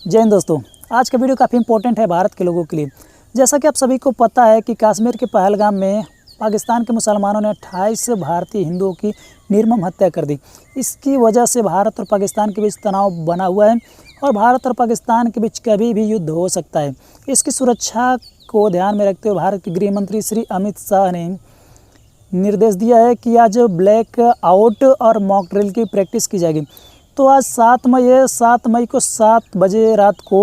जय हिंद दोस्तों। आज का वीडियो काफ़ी इंपॉर्टेंट है भारत के लोगों के लिए। जैसा कि आप सभी को पता है कि कश्मीर के पहलगाम में पाकिस्तान के मुसलमानों ने 28 भारतीय हिंदुओं की निर्मम हत्या कर दी। इसकी वजह से भारत और पाकिस्तान के बीच तनाव बना हुआ है और भारत और पाकिस्तान के बीच कभी भी युद्ध हो सकता है। इसकी सुरक्षा को ध्यान में रखते हुए भारत के गृह मंत्री श्री अमित शाह ने निर्देश दिया है कि आज ब्लैक आउट और मॉक ड्रिल की प्रैक्टिस की जाएगी। तो आज 7 मई को 7 बजे रात को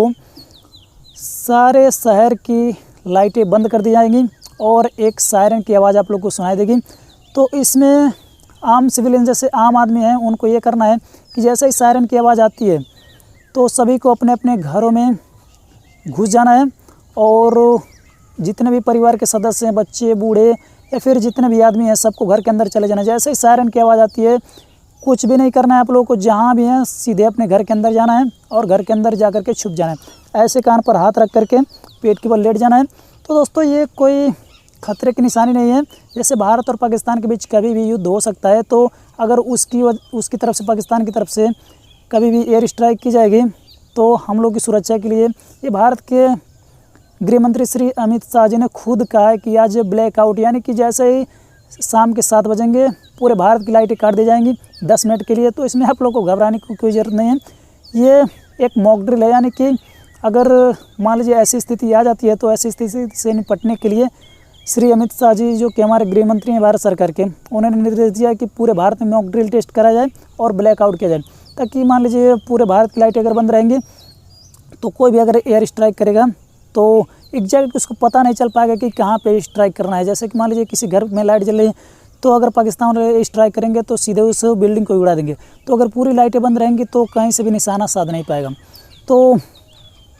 सारे शहर की लाइटें बंद कर दी जाएंगी और एक सायरन की आवाज़ आप लोग को सुनाई देगी। तो इसमें आम सिविलियन जैसे आम आदमी हैं उनको ये करना है कि जैसे ही सायरन की आवाज़ आती है तो सभी को अपने अपने घरों में घुस जाना है और जितने भी परिवार के सदस्य हैं, बच्चे, बूढ़े या फिर जितने भी आदमी हैं, सबको घर के अंदर चले जाना है। जैसे ही सायरन की आवाज़ आती है कुछ भी नहीं करना है आप लोगों को, जहाँ भी हैं सीधे अपने घर के अंदर जाना है और घर के अंदर जा कर के छुप जाना है। ऐसे कान पर हाथ रख करके पेट के बल लेट जाना है। तो दोस्तों ये कोई खतरे की निशानी नहीं है। जैसे भारत और पाकिस्तान के बीच कभी भी युद्ध हो सकता है, तो अगर उसकी तरफ से, पाकिस्तान की तरफ से कभी भी एयर स्ट्राइक की जाएगी तो हम लोग की सुरक्षा के लिए ये भारत के गृह मंत्री श्री अमित शाह जी ने खुद कहा है कि आज ब्लैकआउट, यानी कि जैसे ही शाम के 7 बजेंगे पूरे भारत की लाइटें काट दी जाएंगी 10 मिनट के लिए। तो इसमें आप लोग को घबराने की कोई ज़रूरत नहीं है। ये एक मॉक ड्रिल है, यानी कि अगर मान लीजिए ऐसी स्थिति आ जाती है तो ऐसी स्थिति से निपटने के लिए श्री अमित शाह जी, जो कि हमारे गृह मंत्री हैं भारत सरकार के, उन्होंने निर्देश दिया कि पूरे भारत में मॉक ड्रिल टेस्ट करा जाए और ब्लैकआउट किया जाए, ताकि मान लीजिए पूरे भारत की लाइटें अगर बंद रहेंगी तो कोई भी अगर एयर स्ट्राइक करेगा तो एग्जैक्ट उसको पता नहीं चल पाएगा कि कहाँ पे स्ट्राइक करना है। जैसे कि मान लीजिए किसी घर में लाइट जल रही है तो अगर पाकिस्तान वाले स्ट्राइक करेंगे तो सीधे उस बिल्डिंग को उड़ा देंगे। तो अगर पूरी लाइटें बंद रहेंगी तो कहीं से भी निशाना साध नहीं पाएगा। तो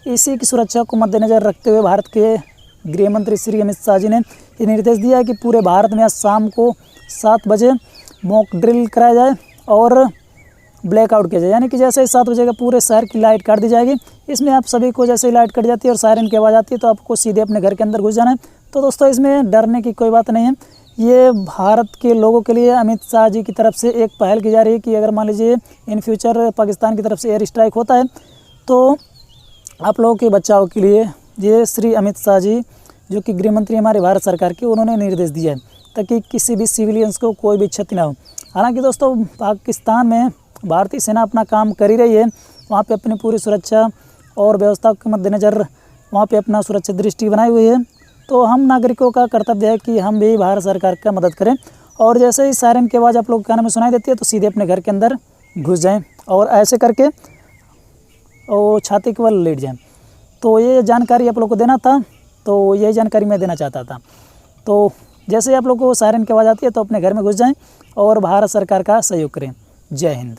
इसी की सुरक्षा को मद्देनज़र रखते हुए भारत के गृह मंत्री श्री अमित शाह जी ने ये निर्देश दिया है कि पूरे भारत में आज शाम को 7 बजे मॉक ड्रिल कराया जाए और ब्लैकआउट किया जाए, यानी कि जैसे ही 7 बजे का पूरे शहर की लाइट काट दी जाएगी। इसमें आप सभी को जैसे ही लाइट कट जाती है और सायरन की आवाज़ आती है तो आपको सीधे अपने घर के अंदर घुस जाना है। तो दोस्तों इसमें डरने की कोई बात नहीं है। ये भारत के लोगों के लिए अमित शाह जी की तरफ से एक पहल की जा रही है कि अगर मान लीजिए इन फ्यूचर पाकिस्तान की तरफ से एयर स्ट्राइक होता है तो आप लोगों के बचाव के लिए ये श्री अमित शाह जी, जो कि गृह मंत्री हमारे भारत सरकार के, उन्होंने निर्देश दिया है ताकि किसी भी सिविलियंस को कोई भी क्षति ना हो। हालांकि दोस्तों पाकिस्तान में भारतीय सेना अपना काम कर ही रही है, वहाँ पे अपनी पूरी सुरक्षा और व्यवस्था के मद्देनज़र वहाँ पे अपना सुरक्षा दृष्टि बनाई हुई है। तो हम नागरिकों का कर्तव्य है कि हम भी भारत सरकार का मदद करें और जैसे ही सायरन की आवाज़ आप लोग के कान में सुनाई देती है तो सीधे अपने घर के अंदर घुस जाएं और ऐसे करके और छाती के बल लेट जाएं। तो ये जानकारी आप लोग को देना था, तो यही जानकारी मैं देना चाहता था। तो जैसे ही आप लोग को सायरन की आवाज़ आती है तो अपने घर में घुस जाएँ और भारत सरकार का सहयोग करें। जय हिंद।